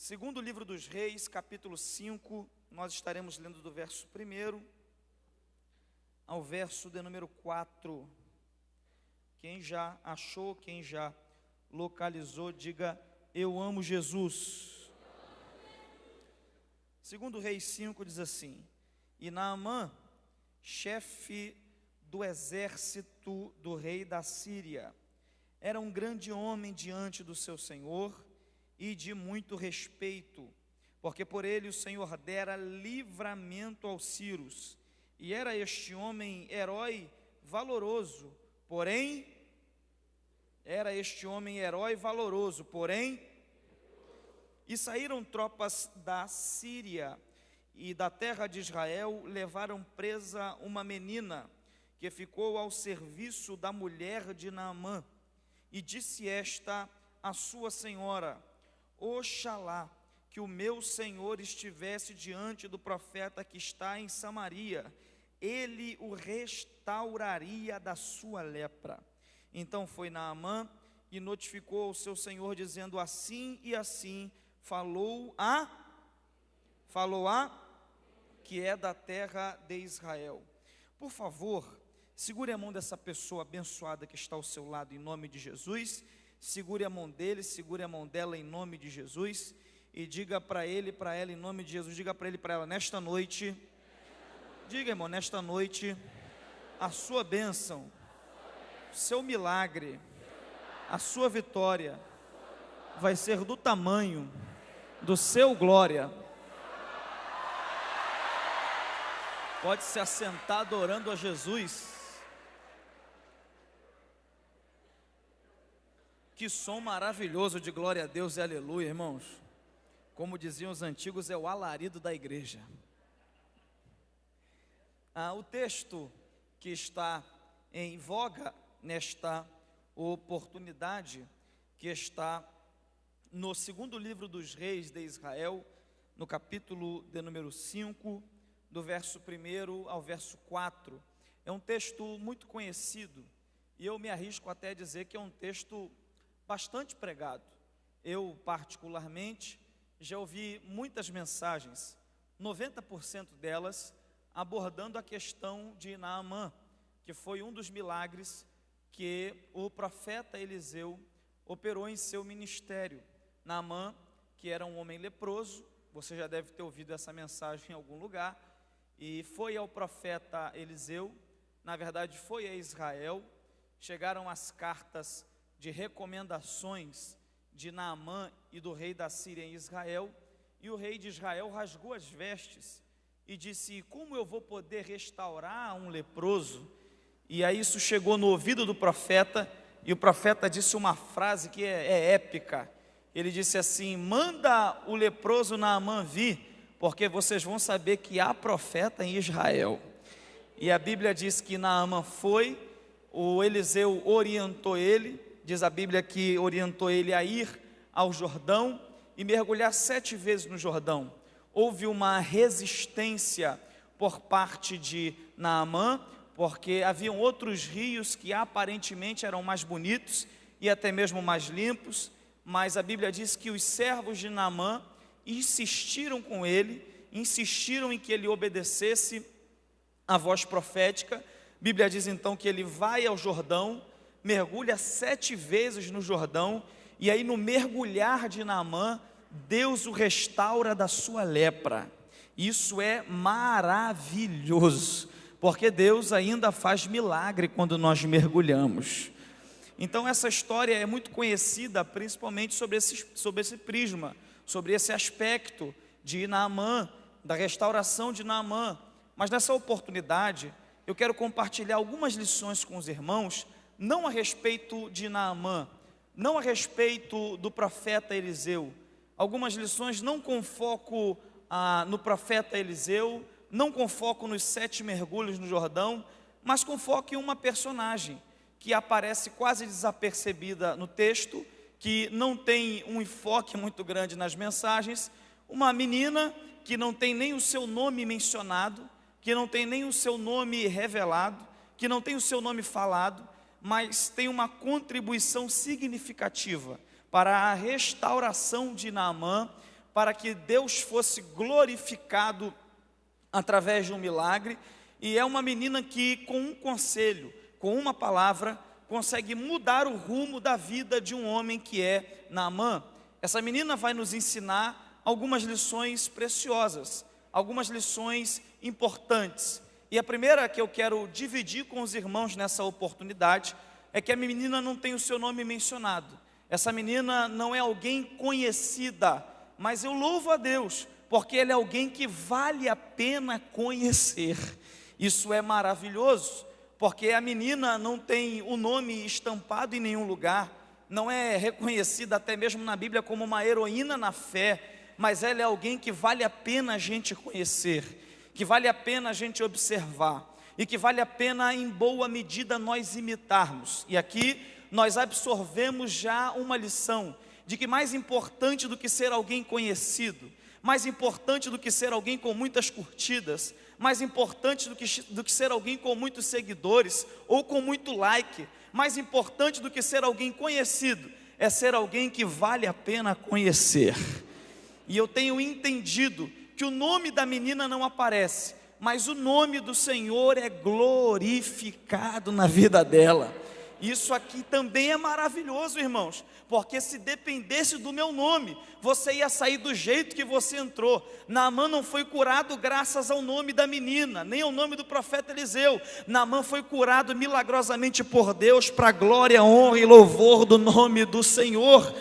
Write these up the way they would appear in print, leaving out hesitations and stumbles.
Segundo livro dos Reis, capítulo 5, nós estaremos lendo do verso 1 ao verso de número 4. Quem já achou, quem já localizou, diga: eu amo Jesus. Segundo Reis 5 diz assim: e Naamã, chefe do exército do rei da Síria, era um grande homem diante do seu senhor e de muito respeito, porque por ele o Senhor dera livramento aos sírios, e era este homem herói valoroso, porém, e saíram tropas da Síria e da terra de Israel, levaram presa uma menina, que ficou ao serviço da mulher de Naamã, e disse esta à sua senhora: oxalá que o meu senhor estivesse diante do profeta que está em Samaria, ele o restauraria da sua lepra. Então foi Naamã e notificou ao seu senhor, dizendo: assim e assim falou a que é da terra de Israel. Por favor, segure a mão dessa pessoa abençoada que está ao seu lado, em nome de Jesus. Segure a mão dele, segure a mão dela, em nome de Jesus. E diga para ele, para ela, em nome de Jesus. Diga para ele, para ela: nesta noite, diga, irmão, nesta noite, a sua bênção, o seu milagre, a sua vitória vai ser do tamanho do seu glória. Pode se assentar adorando a Jesus. Que som maravilhoso de glória a Deus e aleluia, irmãos. Como diziam os antigos, é o alarido da igreja. O texto que está em voga nesta oportunidade, que está no segundo livro dos reis de Israel, no capítulo de número 5, do verso 1 ao verso 4, é um texto muito conhecido, e eu me arrisco até a dizer que é um texto bastante pregado. Eu, particularmente, já ouvi muitas mensagens, 90% delas abordando a questão de Naamã, que foi um dos milagres que o profeta Eliseu operou em seu ministério. Naamã, que era um homem leproso, você já deve ter ouvido essa mensagem em algum lugar, e foi ao profeta Eliseu, na verdade foi a Israel, chegaram as cartas de recomendações de Naamã e do rei da Síria em Israel, e o rei de Israel rasgou as vestes e disse: como eu vou poder restaurar um leproso? E aí isso chegou no ouvido do profeta, e o profeta disse uma frase que é épica. Ele disse assim: manda o leproso Naamã vir, porque vocês vão saber que há profeta em Israel. E a Bíblia diz que Naamã foi, o Eliseu orientou ele, diz a Bíblia que orientou ele a ir ao Jordão e mergulhar 7 vezes no Jordão. Houve uma resistência por parte de Naamã, porque haviam outros rios que aparentemente eram mais bonitos e até mesmo mais limpos, mas a Bíblia diz que os servos de Naamã insistiram com ele, insistiram em que ele obedecesse a voz profética. A Bíblia diz então que ele vai ao Jordão, mergulha 7 vezes no Jordão, e aí no mergulhar de Naamã, Deus o restaura da sua lepra. Isso é maravilhoso, porque Deus ainda faz milagre quando nós mergulhamos. Então essa história é muito conhecida, principalmente sobre esse prisma, sobre esse aspecto de Naamã, da restauração de Naamã. Mas nessa oportunidade, eu quero compartilhar algumas lições com os irmãos, não a respeito de Naamã, não a respeito do profeta Eliseu. Algumas lições não com foco no profeta Eliseu, não com foco nos 7 mergulhos no Jordão, mas com foco em uma personagem que aparece quase desapercebida no texto, que não tem um enfoque muito grande nas mensagens, uma menina que não tem nem o seu nome mencionado, que não tem nem o seu nome revelado, que não tem o seu nome falado, mas tem uma contribuição significativa para a restauração de Naamã, para que Deus fosse glorificado através de um milagre, e é uma menina que, com um conselho, com uma palavra, consegue mudar o rumo da vida de um homem que é Naamã. Essa menina vai nos ensinar algumas lições preciosas, algumas lições importantes. E a primeira que eu quero dividir com os irmãos nessa oportunidade é que a menina não tem o seu nome mencionado. Essa menina não é alguém conhecida, mas eu louvo a Deus, porque ela é alguém que vale a pena conhecer. Isso é maravilhoso, porque a menina não tem o nome estampado em nenhum lugar, não é reconhecida até mesmo na Bíblia como uma heroína na fé, mas ela é alguém que vale a pena a gente conhecer, que vale a pena a gente observar, e que vale a pena em boa medida nós imitarmos. E aqui nós absorvemos já uma lição, de que mais importante do que ser alguém conhecido, mais importante do que ser alguém com muitas curtidas, mais importante do que ser alguém com muitos seguidores, ou com muito like, mais importante do que ser alguém conhecido, é ser alguém que vale a pena conhecer. E eu tenho entendido que o nome da menina não aparece, mas o nome do Senhor é glorificado na vida dela. Isso aqui também é maravilhoso, irmãos, porque se dependesse do meu nome, você ia sair do jeito que você entrou. Naamã não foi curado graças ao nome da menina, nem ao nome do profeta Eliseu. Naamã foi curado milagrosamente por Deus, para a glória, honra e louvor do nome do Senhor.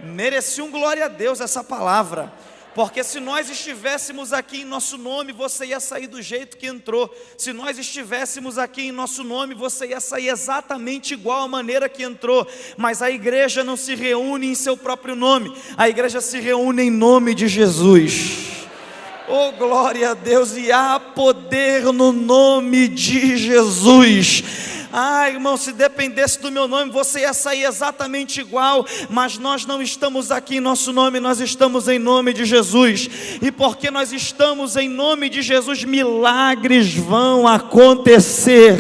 Merecia um glória a Deus essa palavra, porque se nós estivéssemos aqui em nosso nome, você ia sair do jeito que entrou. Se nós estivéssemos aqui em nosso nome, você ia sair exatamente igual à maneira que entrou. Mas a igreja não se reúne em seu próprio nome, a igreja se reúne em nome de Jesus. Oh, glória a Deus, e há poder no nome de Jesus. Ah, irmão, se dependesse do meu nome, você ia sair exatamente igual, mas nós não estamos aqui em nosso nome, nós estamos em nome de Jesus, e porque nós estamos em nome de Jesus, milagres vão acontecer.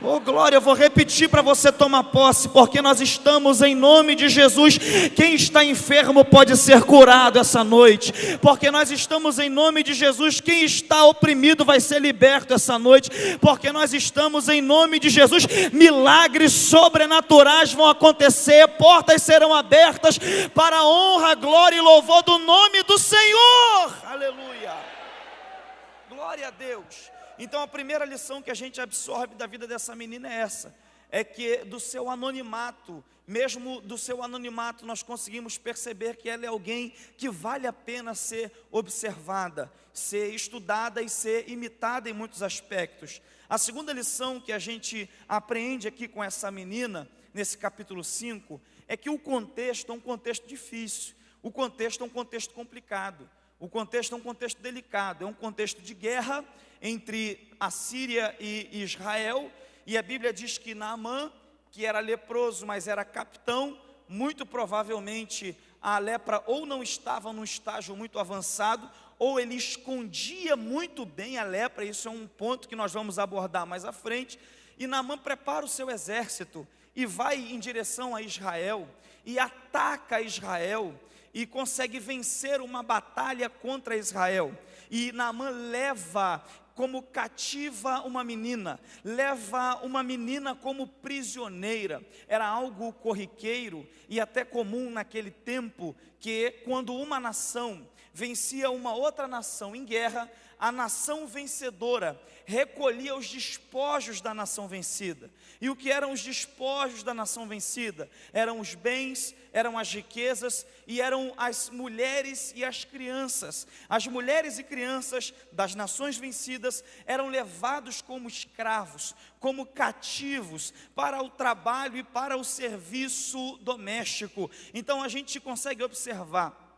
Oh glória, eu vou repetir para você tomar posse, porque nós estamos em nome de Jesus. Quem está enfermo pode ser curado essa noite, porque nós estamos em nome de Jesus. Quem está oprimido vai ser liberto essa noite, porque nós estamos em nome de Jesus. Milagres sobrenaturais vão acontecer, portas serão abertas para a honra, glória e louvor do nome do Senhor. Aleluia, glória a Deus. Então a primeira lição que a gente absorve da vida dessa menina é essa, é que do seu anonimato, mesmo do seu anonimato, nós conseguimos perceber que ela é alguém que vale a pena ser observada, ser estudada e ser imitada em muitos aspectos. A segunda lição que a gente aprende aqui com essa menina, nesse capítulo 5, é que o contexto é um contexto difícil, o contexto é um contexto complicado, o contexto é um contexto delicado, é um contexto de guerra entre a Síria e Israel, e a Bíblia diz que Naamã, que era leproso, mas era capitão, muito provavelmente a lepra ou não estava num estágio muito avançado, ou ele escondia muito bem a lepra. Isso é um ponto que nós vamos abordar mais à frente. E Naamã prepara o seu exército e vai em direção a Israel, e ataca Israel, e consegue vencer uma batalha contra Israel. E Naamã leva como cativa uma menina, leva uma menina como prisioneira. Era algo corriqueiro e até comum naquele tempo, que quando uma nação vencia uma outra nação em guerra, a nação vencedora recolhia os despojos da nação vencida. E o que eram os despojos da nação vencida? Eram os bens, eram as riquezas e eram as mulheres e as crianças. As mulheres e crianças das nações vencidas eram levados como escravos, como cativos, para o trabalho e para o serviço doméstico. Então a gente consegue observar,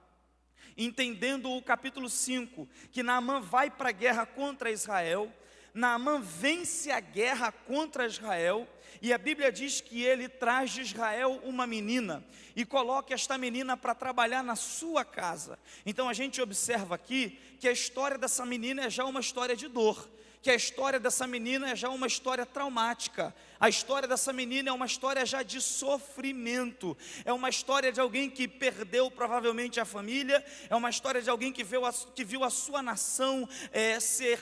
entendendo o capítulo 5, que Naamã vai para a guerra contra Israel. Naamã vence a guerra contra Israel, e a Bíblia diz que ele traz de Israel uma menina, e coloca esta menina para trabalhar na sua casa. Então a gente observa aqui que a história dessa menina é já uma história de dor, que a história dessa menina é já uma história traumática. A história dessa menina é uma história já de sofrimento. É uma história de alguém que perdeu provavelmente a família. É uma história de alguém que viu a sua nação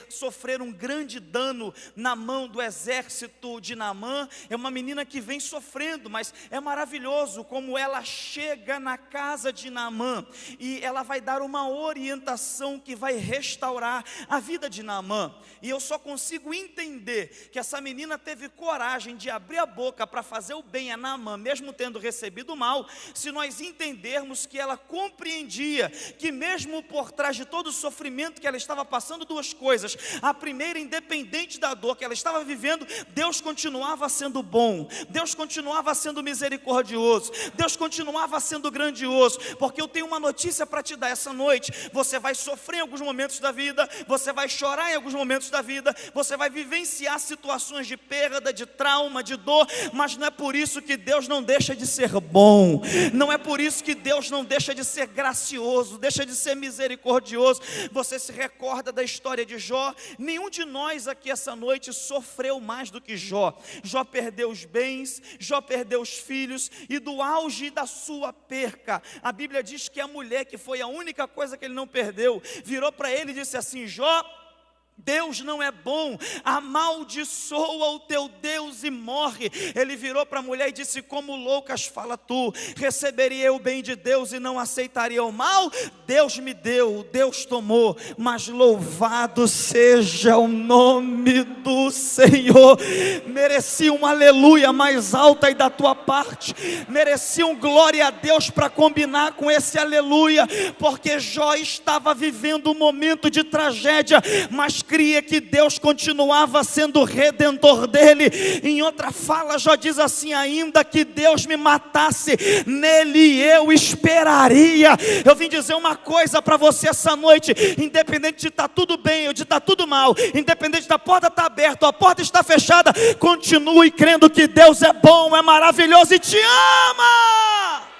sofrer um grande dano na mão do exército de Naamã. É uma menina que vem sofrendo, mas é maravilhoso como ela chega na casa de Naamã e ela vai dar uma orientação que vai restaurar a vida de Naamã. E eu só consigo entender que essa menina teve coragem de abrir a boca para fazer o bem a Naamã, mesmo tendo recebido o mal, se nós entendermos que ela compreendia que mesmo por trás de todo o sofrimento que ela estava passando, duas coisas: a primeira, independente da dor que ela estava vivendo, Deus continuava sendo bom, Deus continuava sendo misericordioso, Deus continuava sendo grandioso. Porque eu tenho uma notícia para te dar essa noite: você vai sofrer em alguns momentos da vida, você vai chorar em alguns momentos da vida, você vai vivenciar situações de perda, de trauma, de dor, mas não é por isso que Deus não deixa de ser bom, não é por isso que Deus não deixa de ser gracioso, deixa de ser misericordioso. Você se recorda da história de Jó? Nenhum de nós aqui essa noite sofreu mais do que Jó. Jó perdeu os bens, Jó perdeu os filhos, e do auge da sua perca, a Bíblia diz que a mulher, que foi a única coisa que ele não perdeu, virou para ele e disse assim: Jó, Deus não é bom, amaldiçoa o teu Deus e morre. Ele virou para a mulher e disse: como loucas fala tu, receberia o bem de Deus e não aceitaria o mal? Deus me deu, Deus tomou, mas louvado seja o nome do Senhor. Merecia um aleluia mais alto aí da tua parte, merecia um glória a Deus para combinar com esse aleluia, porque Jó estava vivendo um momento de tragédia, mas cria que Deus continuava sendo o redentor dele. Em outra fala, Jó diz assim: ainda que Deus me matasse, nele eu esperaria. Eu vim dizer uma coisa para você essa noite: independente de estar tudo bem ou de estar tudo mal, independente da porta estar aberta ou a porta está fechada, continue crendo que Deus é bom, é maravilhoso e te ama.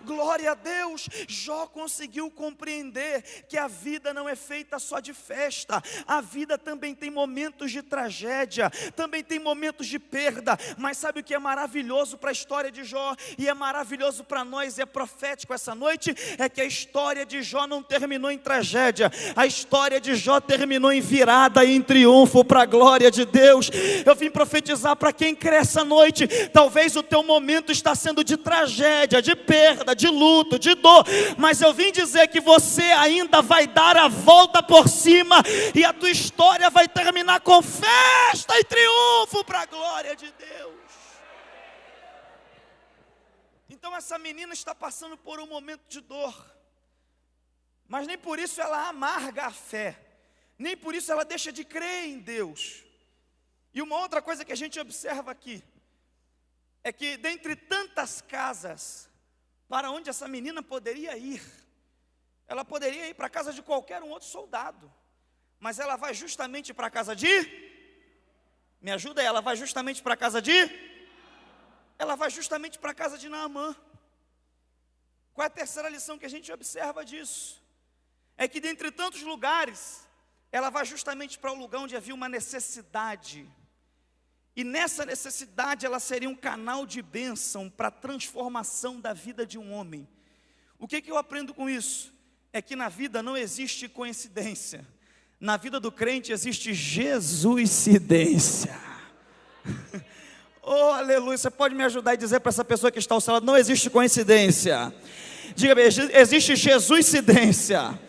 Glória a Deus. Jó conseguiu compreender que a vida não é feita só de festa, a vida também tem momentos de tragédia, também tem momentos de perda. Mas sabe o que é maravilhoso para a história de Jó, e é maravilhoso para nós, é profético essa noite? É que a história de Jó não terminou em tragédia, a história de Jó terminou em virada e em triunfo para a glória de Deus. Eu vim profetizar para quem crê essa noite: talvez o teu momento está sendo de tragédia, de perda, de luto, de dor, mas eu vim dizer que você ainda vai dar a volta por cima, e a tua história vai terminar com festa e triunfo para a glória de Deus. Então essa menina está passando por um momento de dor, mas nem por isso ela amarga a fé, nem por isso ela deixa de crer em Deus. E uma outra coisa que a gente observa aqui é que dentre tantas casas para onde essa menina poderia ir, ela poderia ir para a casa de qualquer um outro soldado, mas ela vai justamente para a casa de... me ajuda aí, ela vai justamente para a casa de... ela vai justamente para a casa de Naamã. Qual é a terceira lição que a gente observa disso? É que dentre tantos lugares, ela vai justamente para o lugar onde havia uma necessidade. E nessa necessidade ela seria um canal de bênção para a transformação da vida de um homem. O que eu aprendo com isso? É que na vida não existe coincidência. Na vida do crente existe Jesuscidência. Oh, aleluia. Você pode me ajudar e dizer para essa pessoa que está ao seu lado: não existe coincidência. Diga bem, existe Jesuscidência.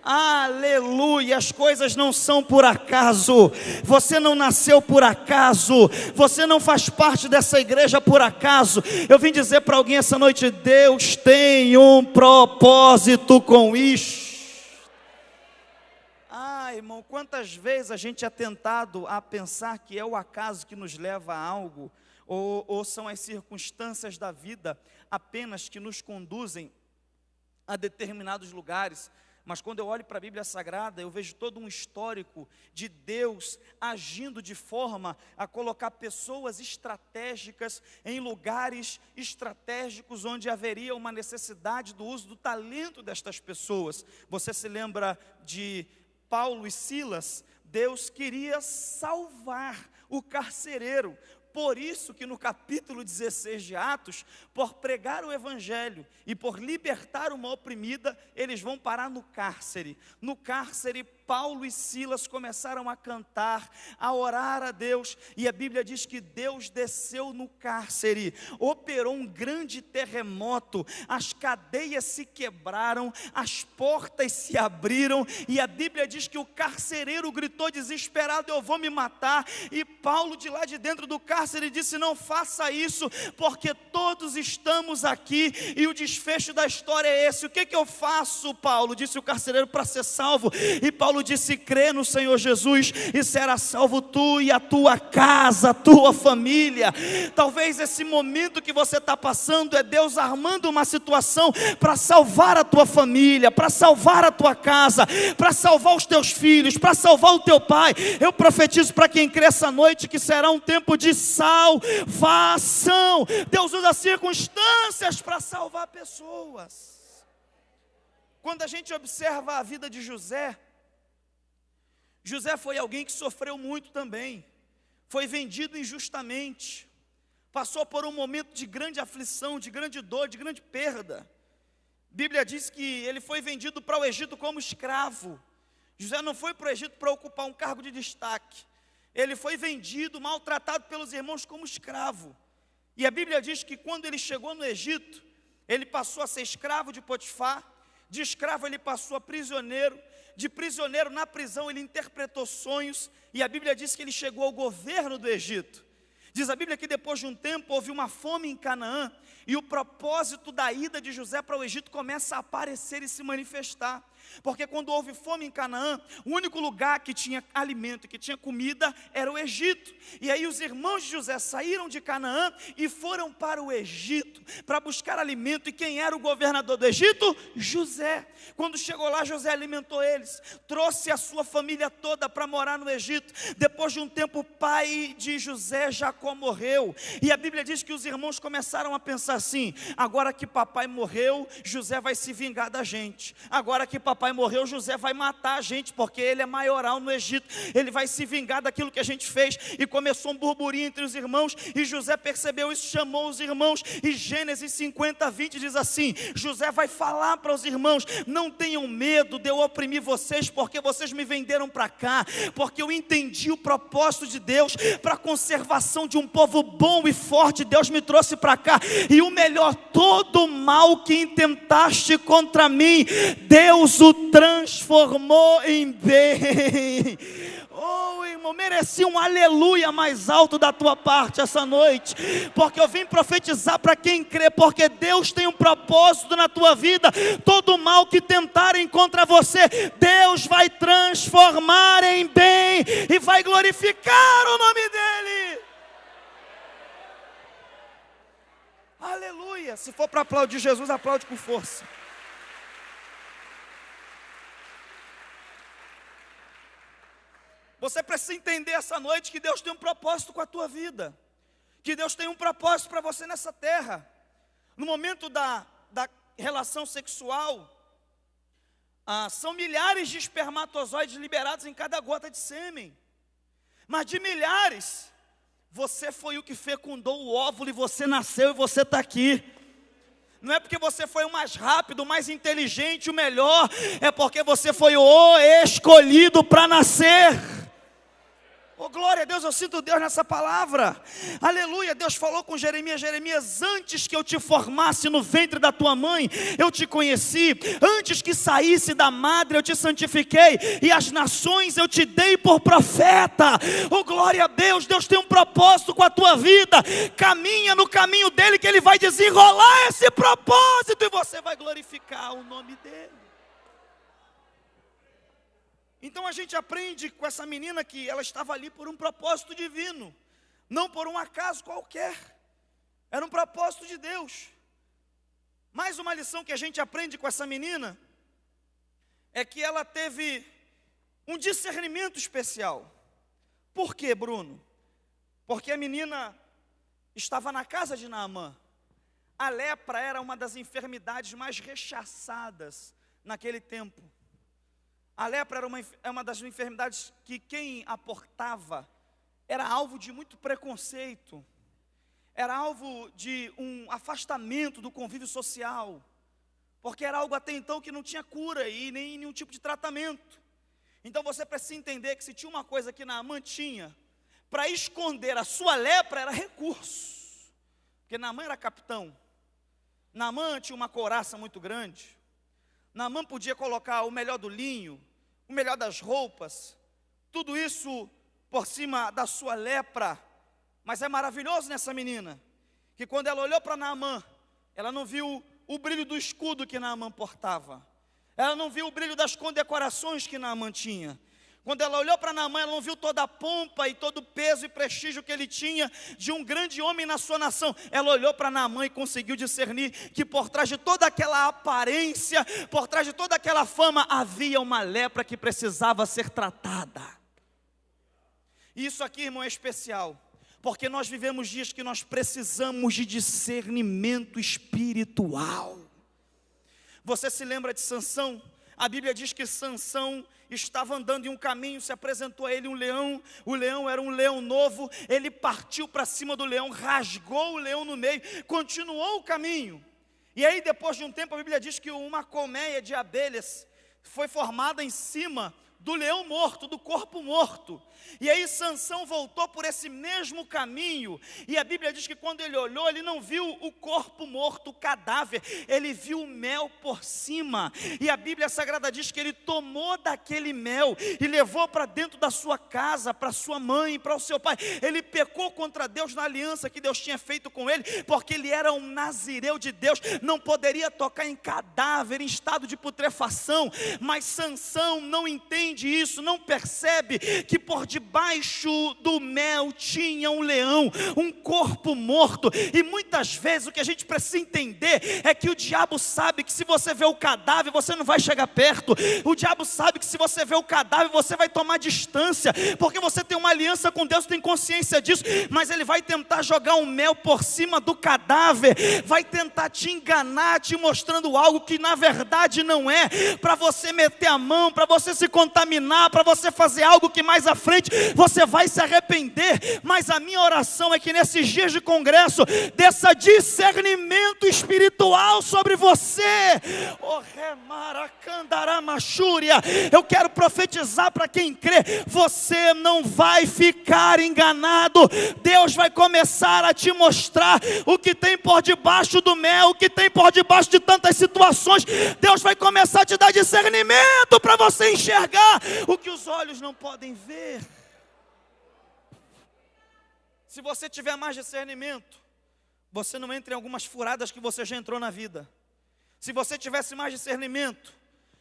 Aleluia, as coisas não são por acaso, você não nasceu por acaso, você não faz parte dessa igreja por acaso. Eu vim dizer para alguém essa noite: Deus tem um propósito com isso. Irmão, quantas vezes a gente é tentado a pensar que é o acaso que nos leva a algo, ou são as circunstâncias da vida apenas que nos conduzem a determinados lugares. Mas quando eu olho para a Bíblia Sagrada, eu vejo todo um histórico de Deus agindo de forma a colocar pessoas estratégicas em lugares estratégicos onde haveria uma necessidade do uso do talento destas pessoas. Você se lembra de Paulo e Silas? Deus queria salvar o carcereiro. Por isso que no capítulo 16 de Atos, por pregar o evangelho e por libertar uma oprimida, eles vão parar no cárcere. No cárcere, Paulo e Silas começaram a cantar, a orar a Deus, e a Bíblia diz que Deus desceu no cárcere, operou um grande terremoto, as cadeias se quebraram, as portas se abriram, e a Bíblia diz que o carcereiro gritou desesperado: eu vou me matar. E Paulo, de lá de dentro do cárcere, disse: não faça isso, porque todos estamos aqui, e o desfecho da história é esse. O que eu faço, Paulo? Disse o carcereiro, para ser salvo. E Paulo disse: crê no Senhor Jesus e será salvo tu e a tua casa, a tua família. Talvez esse momento que você está passando é Deus armando uma situação para salvar a tua família, para salvar a tua casa, para salvar os teus filhos, para salvar o teu pai. Eu profetizo para quem crê essa noite que será um tempo de salvação. Deus usa circunstâncias para salvar pessoas. Quando a gente observa a vida de José, José foi alguém que sofreu muito também, foi vendido injustamente, passou por um momento de grande aflição, de grande dor, de grande perda. A Bíblia diz que ele foi vendido para o Egito como escravo. José não foi para o Egito para ocupar um cargo de destaque, ele foi vendido, maltratado pelos irmãos como escravo. E a Bíblia diz que quando ele chegou no Egito, ele passou a ser escravo de Potifar, de escravo ele passou a prisioneiro, de prisioneiro na prisão ele interpretou sonhos, e a Bíblia diz que ele chegou ao governo do Egito. Diz a Bíblia que depois de um tempo houve uma fome em Canaã, e o propósito da ida de José para o Egito começa a aparecer e se manifestar. Porque quando houve fome em Canaã, o único lugar que tinha alimento, que tinha comida, era o Egito. E aí os irmãos de José saíram de Canaã e foram para o Egito, para buscar alimento. E quem era o governador do Egito? José. Quando chegou lá, José alimentou eles, trouxe a sua família toda para morar no Egito. Depois de um tempo, o pai de José, Jacó, morreu. E a Bíblia diz que os irmãos começaram a pensar assim: agora que papai morreu, José vai se vingar da gente. Agora que papai morreu, José vai matar a gente, porque ele é maioral no Egito, ele vai se vingar daquilo que a gente fez. E começou um burburinho entre os irmãos, e José percebeu isso, chamou os irmãos, e Gênesis 50:20 diz assim: José vai falar para os irmãos: não tenham medo de eu oprimir vocês, porque vocês me venderam para cá, porque eu entendi o propósito de Deus para a conservação de um povo bom e forte. Deus me trouxe para cá, e o melhor, todo o mal que intentaste contra mim, Deus o transformou em bem. Oh, irmão, merecia um aleluia mais alto da tua parte essa noite, porque eu vim profetizar para quem crê, porque Deus tem um propósito na tua vida. Todo mal que tentarem contra você, Deus vai transformar em bem e vai glorificar o nome dEle. Aleluia. Se for para aplaudir Jesus, aplaude com força. Você precisa entender essa noite que Deus tem um propósito com a tua vida, que Deus tem um propósito para você nessa terra. No momento da relação sexual, são milhares de espermatozoides liberados em cada gota de sêmen, mas de milhares, você foi o que fecundou o óvulo, e você nasceu e você está aqui. Não é porque você foi o mais rápido, o mais inteligente, o melhor, é porque você foi o escolhido para nascer. Oh, glória a Deus, eu sinto Deus nessa palavra. Aleluia. Deus falou com Jeremias: Jeremias, antes que eu te formasse no ventre da tua mãe, eu te conheci. Antes que saísse da madre, eu te santifiquei, e as nações eu te dei por profeta. Oh, glória a Deus. Deus tem um propósito com a tua vida. Caminha no caminho dele, que ele vai desenrolar esse propósito, e você vai glorificar o nome dele. Então a gente aprende com essa menina que ela estava ali por um propósito divino, não por um acaso qualquer, era um propósito de Deus. Mais uma lição que a gente aprende com essa menina é que ela teve um discernimento especial. Por quê, Bruno? Porque a menina estava na casa de Naamã. A lepra era uma das enfermidades mais rechaçadas naquele tempo. A lepra era uma das enfermidades que quem a portava era alvo de muito preconceito, era alvo de um afastamento do convívio social, porque era algo até então que não tinha cura e nem nenhum tipo de tratamento. Então você precisa entender que se tinha uma coisa que Naamã tinha, para esconder a sua lepra era recurso, porque Naamã era capitão, Naamã tinha uma couraça muito grande, Naamã podia colocar o melhor do linho, o melhor das roupas, tudo isso por cima da sua lepra. Mas é maravilhoso nessa menina, que quando ela olhou para Naamã, ela não viu o brilho do escudo que Naamã portava, ela não viu o brilho das condecorações que Naamã tinha. Quando ela olhou para Naamã, ela não viu toda a pompa e todo o peso e prestígio que ele tinha de um grande homem na sua nação. Ela olhou para Naamã e conseguiu discernir que por trás de toda aquela aparência, por trás de toda aquela fama, havia uma lepra que precisava ser tratada. E isso aqui, irmão, é especial, porque nós vivemos dias que nós precisamos de discernimento espiritual. Você se lembra de Sansão? A Bíblia diz que Sansão estava andando em um caminho, se apresentou a ele um leão, o leão era um leão novo, ele partiu para cima do leão, rasgou o leão no meio, continuou o caminho, e aí depois de um tempo a Bíblia diz que uma colmeia de abelhas foi formada em cima do leão morto, do corpo morto, e aí Sansão voltou por esse mesmo caminho, e a Bíblia diz que quando ele olhou, ele não viu o corpo morto, o cadáver, ele viu o mel por cima, e a Bíblia Sagrada diz que ele tomou daquele mel, e levou para dentro da sua casa, para sua mãe, para o seu pai. Ele pecou contra Deus na aliança que Deus tinha feito com ele, porque ele era um nazireu de Deus, não poderia tocar em cadáver, em estado de putrefação, mas Sansão não entende isso, não percebe que por debaixo do mel tinha um leão, um corpo morto, e muitas vezes o que a gente precisa entender é que o diabo sabe que se você vê o cadáver, você não vai chegar perto, o diabo sabe que se você vê o cadáver, você vai tomar distância, porque você tem uma aliança com Deus, tem consciência disso, mas ele vai tentar jogar um mel por cima do cadáver, vai tentar te enganar, te mostrando algo que na verdade não é, para você meter a mão, para você se contaminar, para você fazer algo que mais à frente você vai se arrepender. Mas a minha oração é que nesses dias de congresso desça discernimento espiritual sobre você. Eu quero profetizar para quem crê, você não vai ficar enganado. Deus vai começar a te mostrar o que tem por debaixo do mel, o que tem por debaixo de tantas situações. Deus vai começar a te dar discernimento para você enxergar o que os olhos não podem ver. Se você tiver mais discernimento, você não entra em algumas furadas que você já entrou na vida. Se você tivesse mais discernimento,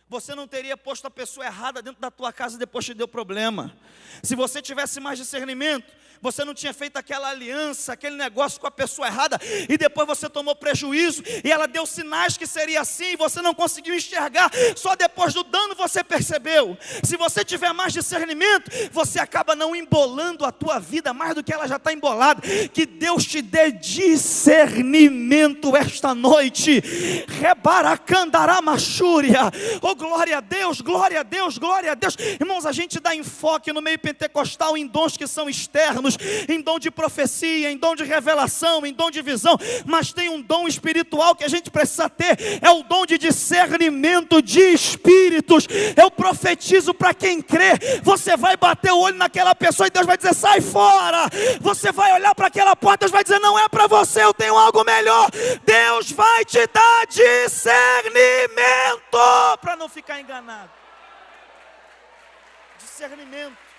você não teria posto a pessoa errada dentro da tua casa e depois te deu problema. Se você tivesse mais discernimento, você não tinha feito aquela aliança, aquele negócio com a pessoa errada, e depois você tomou prejuízo, e ela deu sinais que seria assim, e você não conseguiu enxergar, só depois do dano você percebeu. Se você tiver mais discernimento, você acaba não embolando a tua vida mais do que ela já está embolada. Que Deus te dê discernimento esta noite. Rebaracandaramachúria. Oh, glória a Deus, glória a Deus, glória a Deus. Irmãos, a gente dá enfoque no meio pentecostal em dons que são externos, em dom de profecia, em dom de revelação, em dom de visão, mas tem um dom espiritual que a gente precisa ter, é o dom de discernimento de espíritos. Eu profetizo para quem crê, você vai bater o olho naquela pessoa e Deus vai dizer, sai fora. Você vai olhar para aquela porta, Deus vai dizer, não é para você, eu tenho algo melhor. Deus vai te dar discernimento para não ficar enganado. Discernimento.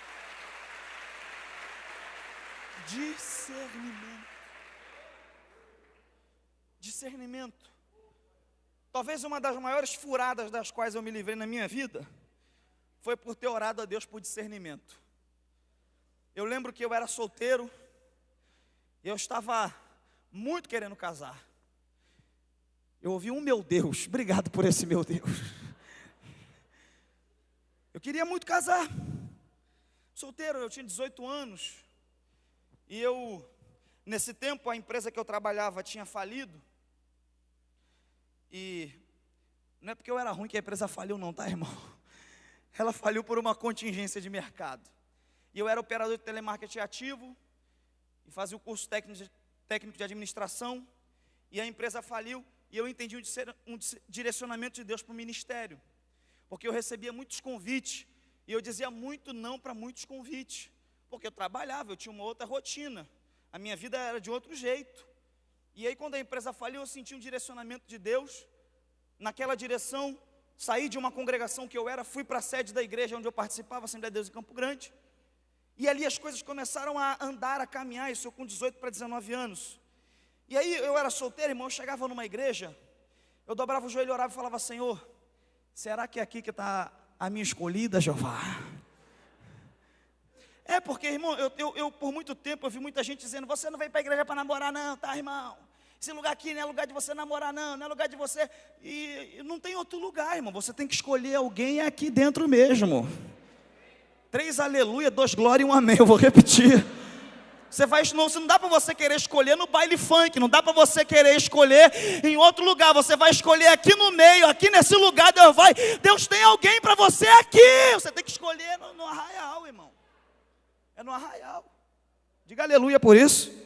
Discernimento. Talvez uma das maiores furadas das quais eu me livrei na minha vida foi por ter orado a Deus por discernimento. Eu lembro que eu era solteiro, eu estava muito querendo casar. Eu ouvi um meu Deus, obrigado por esse meu Deus. queria muito casar. Solteiro, eu tinha 18 anos. E nesse tempo, a empresa que eu trabalhava tinha falido. E não é porque eu era ruim que a empresa faliu não, tá, irmão? Ela faliu por uma contingência de mercado. E eu era operador de telemarketing ativo e fazia o curso técnico de administração. E a empresa faliu e eu entendi um direcionamento de Deus para o ministério. Porque eu recebia muitos convites e eu dizia muito não para muitos convites. Porque eu trabalhava, eu tinha uma outra rotina. A minha vida era de outro jeito. E aí quando a empresa faliu, eu senti um direcionamento de Deus. Naquela direção, saí de uma congregação que eu era, fui para a sede da igreja onde eu participava, Assembleia de Deus em Campo Grande. E ali as coisas começaram a andar, a caminhar, isso eu com 18 para 19 anos. E aí eu era solteiro, irmão, eu chegava numa igreja, eu dobrava o joelho, orava e falava: Senhor, será que é aqui que está a minha escolhida, Jeová? É porque, irmão, eu por muito tempo eu vi muita gente dizendo: você não veio para a igreja para namorar não, tá, irmão? Esse lugar aqui não é lugar de você namorar não, não é lugar de você, e não tem outro lugar, irmão, você tem que escolher alguém aqui dentro mesmo. 3 aleluia, 2 glória e 1 amém, eu vou repetir. Não dá para você querer escolher no baile funk, não dá para você querer escolher em outro lugar, você vai escolher aqui no meio, aqui nesse lugar, Deus tem alguém para você aqui, você tem que escolher no arraial, irmão, é no arraial, diga aleluia por isso.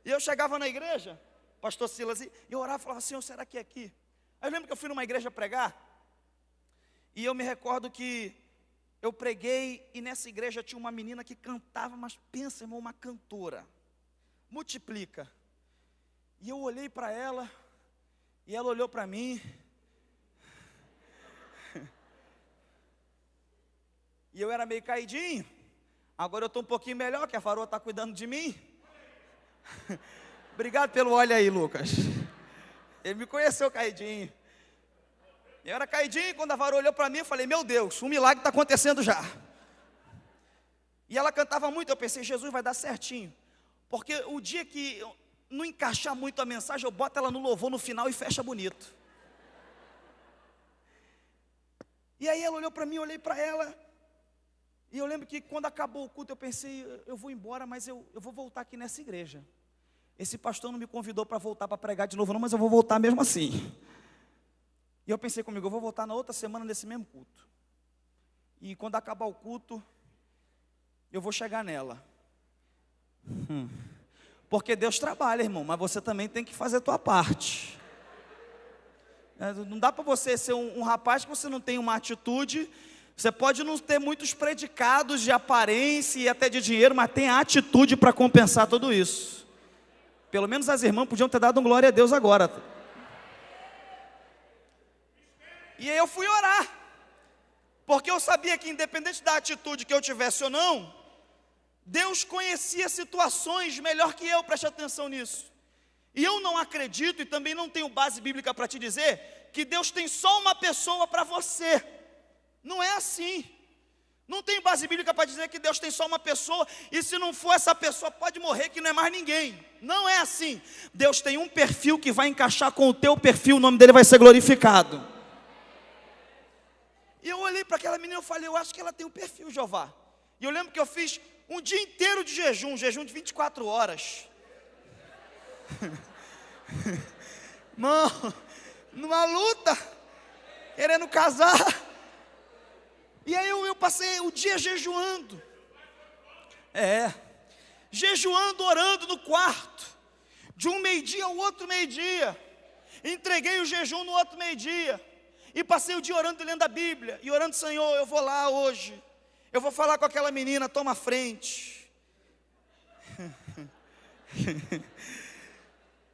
E eu chegava na igreja, pastor Silas, e eu orava e falava: Senhor, será que é aqui? Aí eu lembro que eu fui numa igreja pregar, e eu me recordo que eu preguei, e nessa igreja tinha uma menina que cantava, mas pensa, irmão, uma cantora, multiplica. E eu olhei para ela, e ela olhou para mim, e eu era meio caidinho, agora eu estou um pouquinho melhor, que a Faroa está cuidando de mim. Obrigado pelo olho aí, Lucas, ele me conheceu caidinho. Eu era caidinho, quando a Varoa olhou para mim, eu falei: meu Deus, um milagre está acontecendo já. E ela cantava muito, eu pensei: Jesus, vai dar certinho. Porque o dia que não encaixar muito a mensagem, eu boto ela no louvor no final e fecha bonito. E aí ela olhou para mim, eu olhei para ela. E eu lembro que quando acabou o culto, eu pensei: eu vou embora, mas eu vou voltar aqui nessa igreja. Esse pastor não me convidou para voltar para pregar de novo não, mas eu vou voltar mesmo assim. E eu pensei comigo: eu vou voltar na outra semana nesse mesmo culto. E quando acabar o culto, eu vou chegar nela. Porque Deus trabalha, irmão, mas você também tem que fazer a tua parte. Não dá para você ser um rapaz que você não tem uma atitude. Você pode não ter muitos predicados de aparência e até de dinheiro, mas tem a atitude para compensar tudo isso. Pelo menos as irmãs podiam ter dado um glória a Deus agora. E aí eu fui orar, porque eu sabia que independente da atitude que eu tivesse ou não, Deus conhecia situações melhor que eu, preste atenção nisso. E eu não acredito, e também não tenho base bíblica para te dizer, que Deus tem só uma pessoa para você. Não é assim. Não tem base bíblica para dizer que Deus tem só uma pessoa, e se não for essa pessoa, pode morrer que não é mais ninguém. Não é assim. Deus tem um perfil que vai encaixar com o teu perfil, o nome dele vai ser glorificado. E eu olhei para aquela menina e falei: eu acho que ela tem um perfil, Jeová. E eu lembro que eu fiz um dia inteiro de jejum de 24 horas. Mano, numa luta, querendo casar. E aí eu passei o dia jejuando. Jejuando, orando no quarto. De um meio-dia ao outro meio-dia. Entreguei o jejum no outro meio-dia. E passei o dia orando e lendo a Bíblia. E orando: Senhor, eu vou lá hoje. Eu vou falar com aquela menina, toma a frente.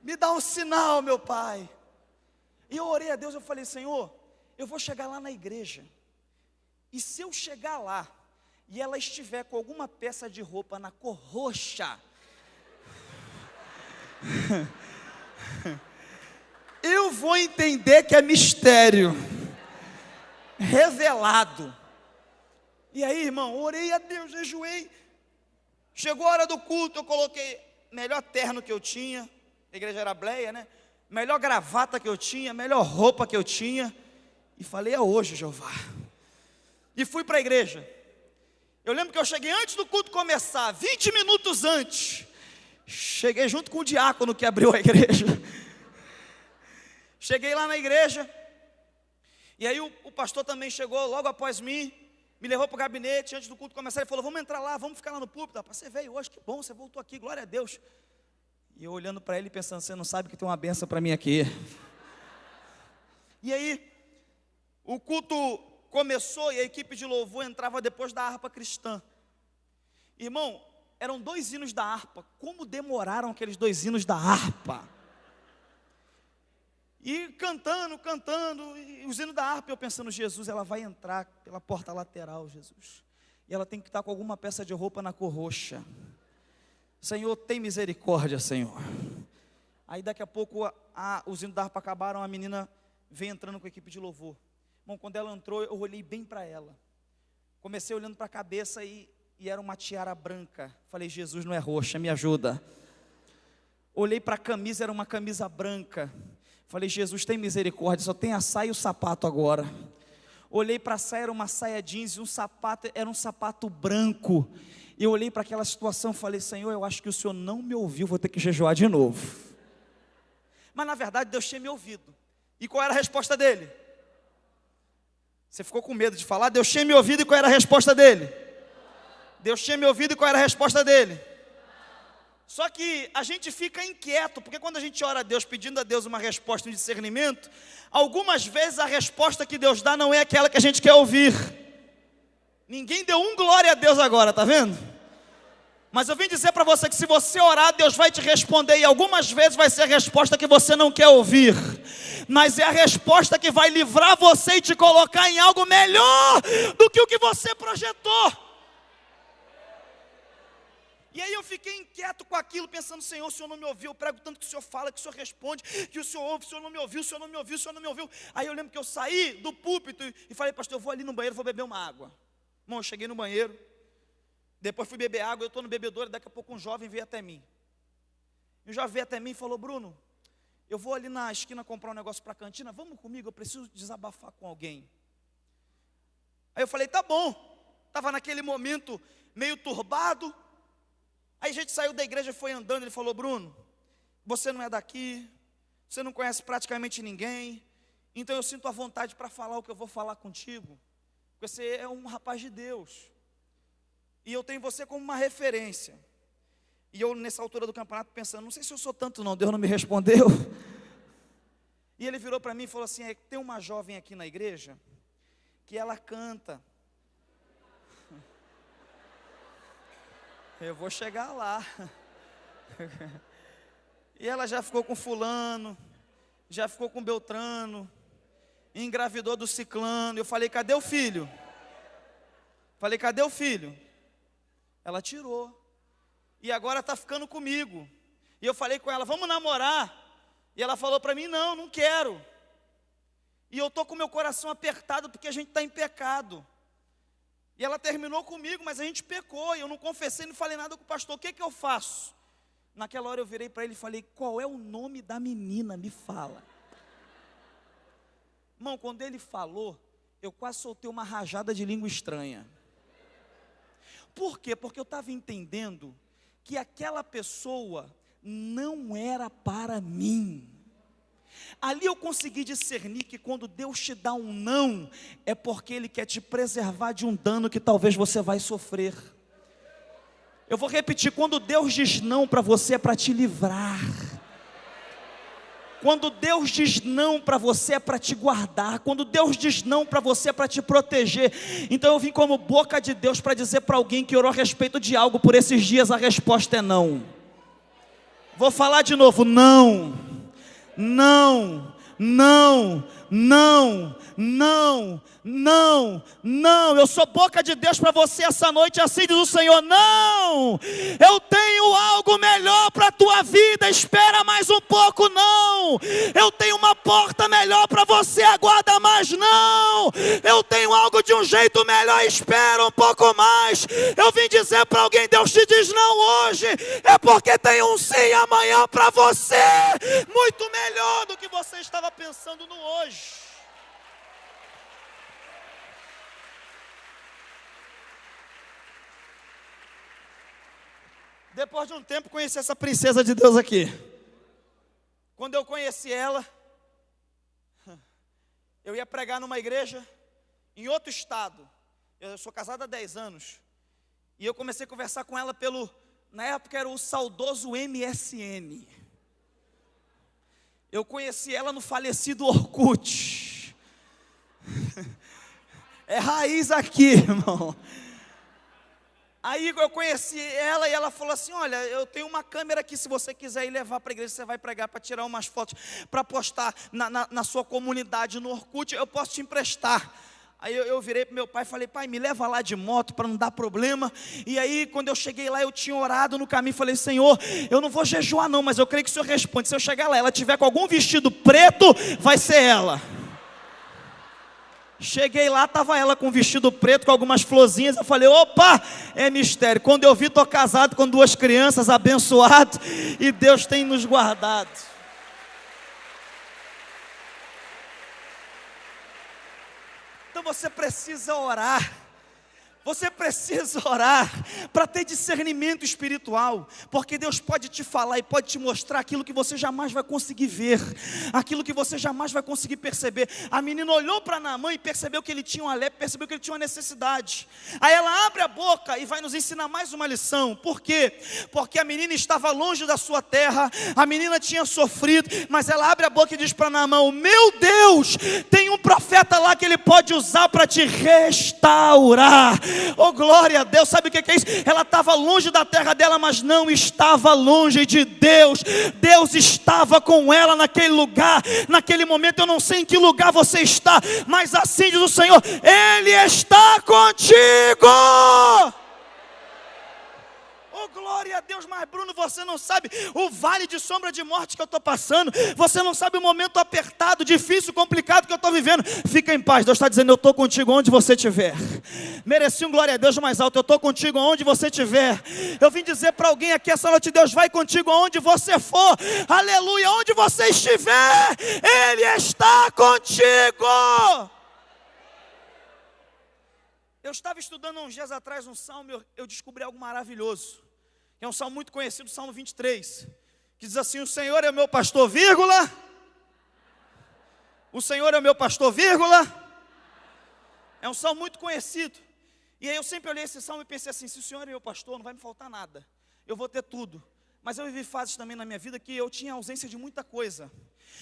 Me dá um sinal, meu Pai. E eu orei a Deus, eu falei: Senhor, eu vou chegar lá na igreja. E se eu chegar lá, e ela estiver com alguma peça de roupa na cor roxa, eu vou entender que é mistério revelado. E aí, irmão, orei a Deus, jejuei. Chegou a hora do culto, eu coloquei melhor terno que eu tinha, a igreja era bleia, né? Melhor gravata que eu tinha, melhor roupa que eu tinha, e falei: é hoje, Jeová. e fui para a igreja. Eu lembro que eu cheguei antes do culto começar, 20 minutos antes. Cheguei junto com o diácono que abriu a igreja. Cheguei lá na igreja, e aí o pastor também chegou logo após mim, me levou para o gabinete, antes do culto começar, ele falou, vamos entrar lá, vamos ficar lá no púlpito. Rapaz, você veio hoje, que bom, você voltou aqui, glória a Deus. E eu olhando para ele, pensando, você não sabe que tem uma benção para mim aqui. E aí, o culto começou e a equipe de louvor entrava depois da harpa cristã. Irmão, eram 2 hinos da harpa, como demoraram aqueles 2 hinos da harpa? E cantando, e os hinos da harpa, eu pensando, Jesus, ela vai entrar pela porta lateral, Jesus. E ela tem que estar com alguma peça de roupa na cor roxa. Senhor, tem misericórdia, Senhor. Aí daqui a pouco, os hinos da harpa acabaram, a menina vem entrando com a equipe de louvor. Bom, quando ela entrou, eu olhei bem para ela. Comecei olhando para a cabeça e era uma tiara branca. Falei, Jesus, não é roxa, me ajuda. Olhei para a camisa, era uma camisa branca. Falei, Jesus, tem misericórdia, só tem a saia e o sapato agora. Olhei para a saia, era uma saia jeans, e um sapato, era um sapato branco. E eu olhei para aquela situação e falei, Senhor, eu acho que o Senhor não me ouviu, vou ter que jejuar de novo. Mas na verdade Deus tinha me ouvido. E qual era a resposta dele? Você ficou com medo de falar? Deus tinha me ouvido, e qual era a resposta dele? Deus tinha me ouvido, e qual era a resposta dele? Só que a gente fica inquieto, porque quando a gente ora a Deus, pedindo a Deus uma resposta, um discernimento, algumas vezes a resposta que Deus dá não é aquela que a gente quer ouvir. Ninguém deu glória a Deus agora, tá vendo? Mas eu vim dizer para você que se você orar, Deus vai te responder, e algumas vezes vai ser a resposta que você não quer ouvir, mas é a resposta que vai livrar você e te colocar em algo melhor do que o que você projetou. E aí eu fiquei inquieto com aquilo, pensando, Senhor, o Senhor não me ouviu, eu prego tanto que o Senhor fala, que o Senhor responde, que o Senhor ouve, o Senhor não me ouviu, o Senhor não me ouviu, o Senhor não me ouviu. Aí eu lembro que eu saí do púlpito e falei, pastor, eu vou ali no banheiro, vou beber uma água. Irmão, eu cheguei no banheiro, depois fui beber água, eu estou no bebedouro, daqui a pouco um jovem veio até mim. E o jovem veio até mim e falou, Bruno, eu vou ali na esquina comprar um negócio para a cantina, vamos comigo, eu preciso desabafar com alguém. Aí eu falei, tá bom, estava naquele momento meio turbado. Aí a gente saiu da igreja e foi andando, ele falou, Bruno, você não é daqui, você não conhece praticamente ninguém, então eu sinto a vontade para falar o que eu vou falar contigo, porque você é um rapaz de Deus, e eu tenho você como uma referência. E eu nessa altura do campeonato pensando, não sei se eu sou tanto não, Deus não me respondeu. E ele virou para mim e falou assim, tem uma jovem aqui na igreja, que ela canta. Eu vou chegar lá. E ela já ficou com fulano, já ficou com Beltrano, engravidou do ciclano. Eu falei, cadê o filho? Falei, cadê o filho? Ela tirou. E agora está ficando comigo. E eu falei com ela, vamos namorar. E ela falou para mim, não quero. E eu estou com meu coração apertado porque a gente está em pecado. E ela terminou comigo, mas a gente pecou, e eu não confessei, não falei nada com o pastor, o que eu faço? Naquela hora eu virei para ele e falei, qual é o nome da menina, me fala. Irmão, quando ele falou, eu quase soltei uma rajada de língua estranha. Por quê? Porque eu estava entendendo que aquela pessoa não era para mim. Ali eu consegui discernir que quando Deus te dá um não, é porque Ele quer te preservar de um dano que talvez você vai sofrer. Eu vou repetir, quando Deus diz não para você é para te livrar. Quando Deus diz não para você é para te guardar. Quando Deus diz não para você é para te proteger. Então eu vim como boca de Deus para dizer para alguém que orou a respeito de algo por esses dias, a resposta é não. Vou falar de novo, não. Não, não, não, não, não, não. Eu sou boca de Deus para você essa noite, assim diz o Senhor, não, eu tenho algo melhor para a tua vida, espera mais um pouco, não, eu tenho uma porta melhor para você, aguarda mais, não, eu tenho algo de um jeito melhor, espera um pouco mais. Eu vim dizer para alguém, Deus te diz não hoje, é porque tem um sim amanhã para você, muito melhor do que você estava pensando no hoje. Depois de um tempo conheci essa princesa de Deus aqui. Quando eu conheci ela, eu ia pregar numa igreja em outro estado. Eu sou casado há 10 anos. E eu comecei a conversar com ela na época era o saudoso MSN. Eu conheci ela no falecido Orkut. É raiz aqui, irmão. Aí eu conheci ela e ela falou assim: olha, eu tenho uma câmera aqui, se você quiser ir levar para a igreja, você vai pregar para tirar umas fotos, para postar na sua comunidade no Orkut, eu posso te emprestar. Aí eu virei para meu pai e falei: pai, me leva lá de moto para não dar problema. E aí quando eu cheguei lá, eu tinha orado no caminho, falei: Senhor, eu não vou jejuar não, mas eu creio que o Senhor responde. Se eu chegar lá, ela tiver com algum vestido preto, vai ser ela. Cheguei lá, estava ela com um vestido preto, com algumas florzinhas. Eu falei: opa, é mistério. Quando eu vi, estou casado com 2 crianças, abençoado, e Deus tem nos guardado. Então você precisa orar. Você precisa orar para ter discernimento espiritual, porque Deus pode te falar e pode te mostrar aquilo que você jamais vai conseguir ver, aquilo que você jamais vai conseguir perceber. A menina olhou para Naamã e percebeu que ele tinha uma lepra, percebeu que ele tinha uma necessidade. Aí ela abre a boca e vai nos ensinar mais uma lição. Por quê? Porque a menina estava longe da sua terra, a menina tinha sofrido, mas ela abre a boca e diz para Naamã: meu Deus, tem um profeta lá que ele pode usar para te restaurar. Oh, glória a Deus. Sabe o que é isso? Ela estava longe da terra dela, mas não estava longe de Deus. Deus estava com ela naquele lugar, naquele momento. Eu não sei em que lugar você está, mas assim diz o Senhor: Ele está contigo. Oh, glória a Deus. Mas Bruno, você não sabe o vale de sombra de morte que eu estou passando. Você não sabe o momento apertado, difícil, complicado que eu estou vivendo. Fica em paz, Deus está dizendo: eu estou contigo onde você estiver. Mereci um glória a Deus mais alto. Eu estou contigo onde você estiver. Eu vim dizer para alguém aqui essa noite: Deus vai contigo aonde você for. Aleluia, onde você estiver, Ele está contigo. Eu estava estudando uns dias atrás um salmo, eu descobri algo maravilhoso. É um salmo muito conhecido, o Salmo 23, que diz assim: o Senhor é o meu pastor, vírgula. O Senhor é o meu pastor, vírgula. É um salmo muito conhecido. E aí eu sempre olhei esse salmo e pensei assim: se o Senhor é meu pastor, não vai me faltar nada, eu vou ter tudo. Mas eu vivi fases também na minha vida que eu tinha ausência de muita coisa.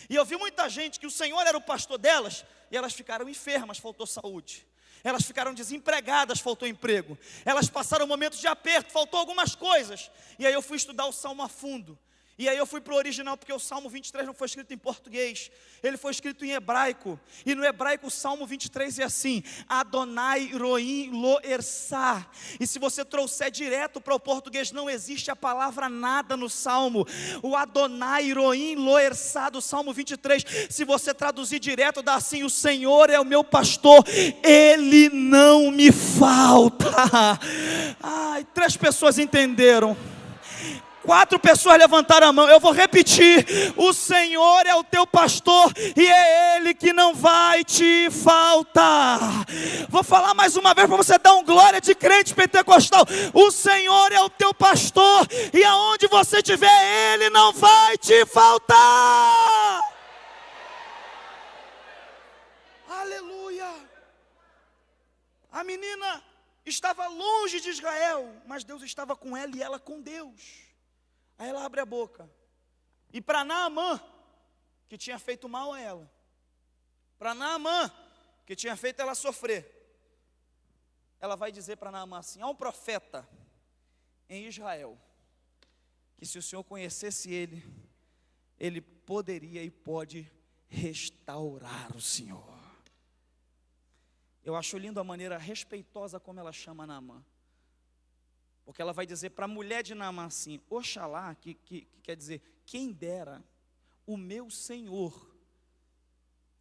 E eu vi muita gente que o Senhor era o pastor delas, e elas ficaram enfermas, faltou saúde. Elas ficaram desempregadas, faltou emprego. Elas passaram momentos de aperto, faltou algumas coisas. E aí eu fui estudar o salmo a fundo. E aí eu fui para o original, porque o Salmo 23 não foi escrito em português, ele foi escrito em hebraico. E no hebraico o Salmo 23 é assim: Adonai Roim Lo Ersá. E se você trouxer direto para o português, não existe a palavra nada no Salmo. O Adonai Roim Lo Ersá do Salmo 23, se você traduzir direto, dá assim: o Senhor é o meu pastor, Ele não me falta. Ai, 3 pessoas entenderam. 4 pessoas levantaram a mão. Eu vou repetir: o Senhor é o teu pastor e é Ele que não vai te faltar. Vou falar mais uma vez para você dar um glória de crente pentecostal: o Senhor é o teu pastor e aonde você estiver, Ele não vai te faltar. Aleluia. A menina estava longe de Israel, mas Deus estava com ela e ela com Deus. Aí ela abre a boca, e para Naamã, que tinha feito mal a ela, para Naamã, que tinha feito ela sofrer, ela vai dizer para Naamã assim: há um profeta em Israel, que se o Senhor conhecesse ele, ele poderia e pode restaurar o Senhor. Eu acho lindo a maneira respeitosa como ela chama Naamã. Porque ela vai dizer para a mulher de Naamã assim: Oxalá, que quer dizer, quem dera o meu Senhor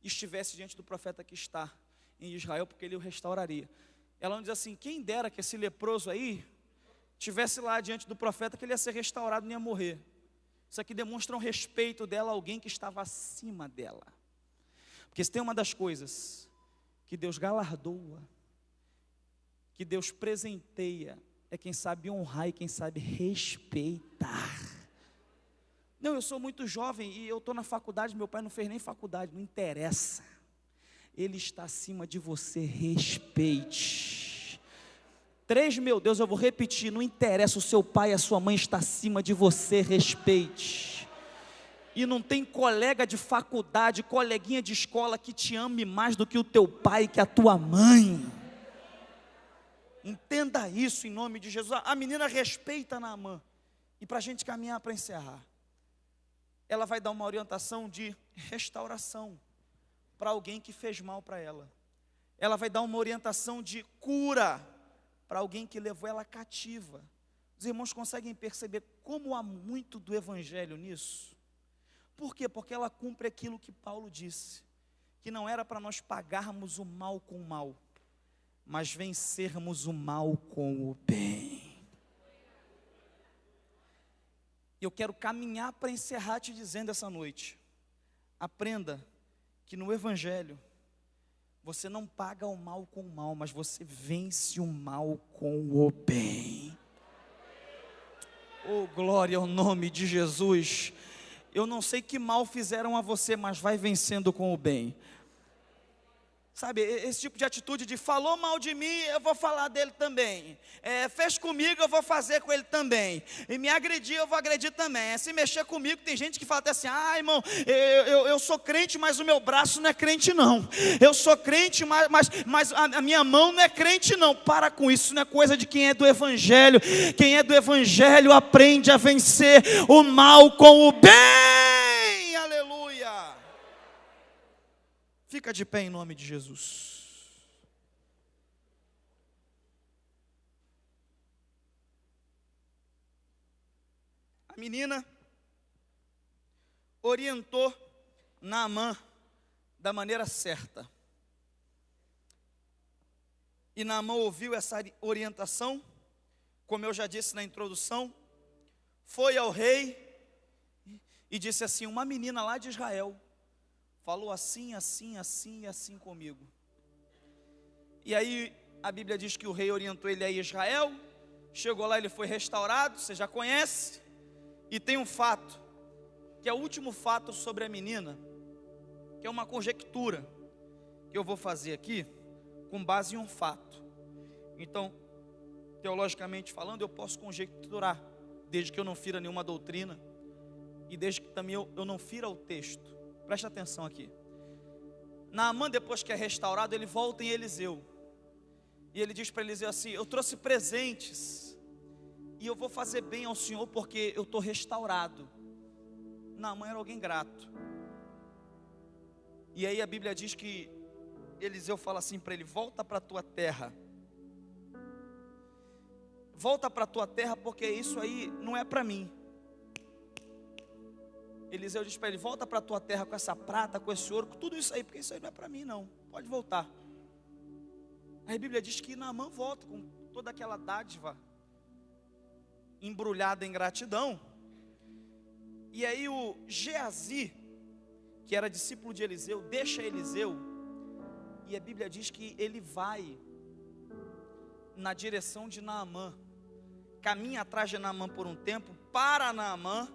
estivesse diante do profeta que está em Israel, porque ele o restauraria. Ela não diz assim: quem dera que esse leproso aí estivesse lá diante do profeta, que ele ia ser restaurado, nem ia morrer. Isso aqui demonstra um respeito dela a alguém que estava acima dela. Porque se tem uma das coisas que Deus galardoa, que Deus presenteia, é quem sabe honrar e quem sabe respeitar. Não, eu sou muito jovem e eu estou na faculdade, meu pai não fez nem faculdade, não interessa. Ele está acima de você, respeite. 3, meu Deus, eu vou repetir, não interessa, o seu pai e a sua mãe está acima de você, respeite. E não tem colega de faculdade, coleguinha de escola que te ame mais do que o teu pai, que a tua mãe. Entenda isso em nome de Jesus. A menina respeita Naamã. E para a gente caminhar para encerrar, ela vai dar uma orientação de restauração para alguém que fez mal para ela. Ela vai dar uma orientação de cura para alguém que levou ela cativa. Os irmãos conseguem perceber como há muito do evangelho nisso? Por quê? Porque ela cumpre aquilo que Paulo disse, que não era para nós pagarmos o mal com o mal, mas vencermos o mal com o bem. Eu quero caminhar para encerrar te dizendo essa noite, aprenda que no evangelho, você não paga o mal com o mal, mas você vence o mal com o bem. Oh, glória ao nome de Jesus. Eu não sei que mal fizeram a você, mas vai vencendo com o bem. Sabe, esse tipo de atitude de falou mal de mim, eu vou falar dele também. Fez comigo, eu vou fazer com ele também. E me agredir, eu vou agredir também. Se mexer comigo, tem gente que fala até assim, irmão, eu sou crente, mas o meu braço não é crente não. Eu sou crente, mas a minha mão não é crente não. Para com isso, não é coisa de quem é do evangelho. Quem é do evangelho aprende a vencer o mal com o bem. Aleluia. Fica de pé em nome de Jesus. A menina orientou Naamã da maneira certa. E Naamã ouviu essa orientação, como eu já disse na introdução, foi ao rei e disse assim: uma menina lá de Israel falou assim, assim, assim e assim comigo. E aí a Bíblia diz que o rei orientou ele a Israel. Chegou lá, ele foi restaurado, você já conhece. E tem um fato, que é o último fato sobre a menina, que é uma conjectura, que eu vou fazer aqui, com base em um fato. Então, teologicamente falando, eu posso conjecturar, desde que eu não fira nenhuma doutrina, e desde que também eu não fira o texto. Preste atenção aqui. Naamã, depois que é restaurado, ele volta em Eliseu. E ele diz para Eliseu assim: eu trouxe presentes, e eu vou fazer bem ao Senhor, porque eu estou restaurado. Naamã era alguém grato. E aí a Bíblia diz que Eliseu fala assim para ele: volta para a tua terra. Volta para a tua terra, porque isso aí não é para mim. Eliseu diz para ele: volta para a tua terra com essa prata, com esse ouro, com tudo isso aí, porque isso aí não é para mim não, pode voltar. Aí a Bíblia diz que Naamã volta com toda aquela dádiva, embrulhada em gratidão. E aí o Geazi, que era discípulo de Eliseu, deixa Eliseu, e a Bíblia diz que ele vai na direção de Naamã, caminha atrás de Naamã por um tempo, para Naamã.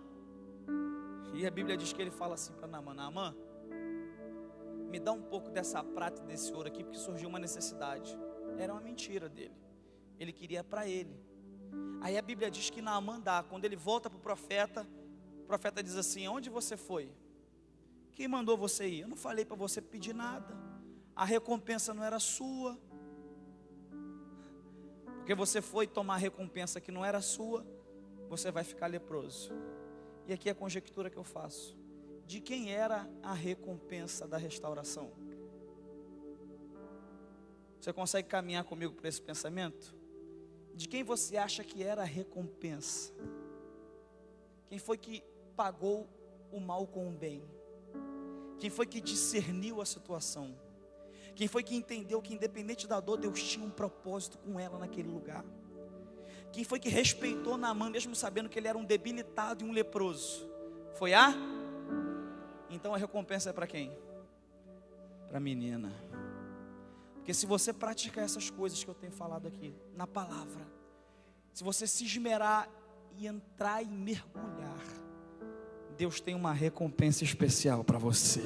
E a Bíblia diz que ele fala assim para Naamã: Naamã, me dá um pouco dessa prata e desse ouro aqui, porque surgiu uma necessidade. Era uma mentira dele, ele queria para ele. Aí a Bíblia diz que Naamã dá. Quando ele volta para o profeta diz assim: onde você foi? Quem mandou você ir? Eu não falei para você pedir nada, a recompensa não era sua, porque você foi tomar a recompensa que não era sua, você vai ficar leproso. E aqui é a conjectura que eu faço: de quem era a recompensa da restauração? Você consegue caminhar comigo para esse pensamento? De quem você acha que era a recompensa? Quem foi que pagou o mal com o bem? Quem foi que discerniu a situação? Quem foi que entendeu que independente da dor, Deus tinha um propósito com ela naquele lugar? Quem foi que respeitou Naamã, mesmo sabendo que ele era um debilitado e um leproso? Foi a? Então a recompensa é para quem? Para a menina. Porque se você praticar essas coisas que eu tenho falado aqui, na palavra, se você se esmerar e entrar e mergulhar, Deus tem uma recompensa especial para você.